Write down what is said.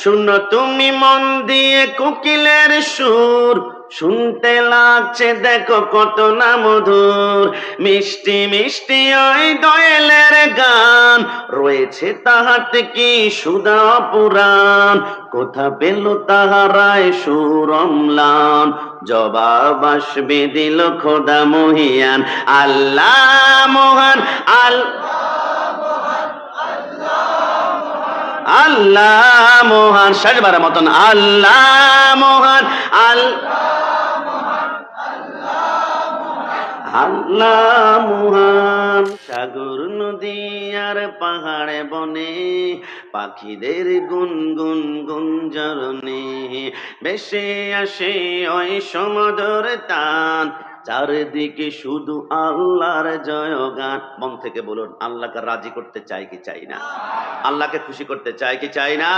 শুনো তুমি মন দিয়ে কোকিলের সুর, শুনতে লাগছে দেখো কত না মধুর। মিষ্টি মিষ্টি ওই দোয়েলের গান, রয়েছে তাহাতে কি সুধা পুরাণ। কোথা পেল তাহারায় সুর অম্লান, জবাব আসবে দিল খোদা মহিয়ান। আল্লাহ মহান, আল্লাহ মহান, শেষবারের মতন আল্লাহ মহান। আল্লাহ মহান। সাগর নদী আর পাহাড়ে বনে, পাখিদের গুনগুন গুঞ্জরণে, ভেসে আসে ওই সমুদ্র টান। চারিদিকে শুধু আল্লাহর জয়গান। মন থেকে বলুন, আল্লাহকে রাজি করতে চাই কি চাই না? আল্লাহকে খুশি করতে চাই কি চাই না?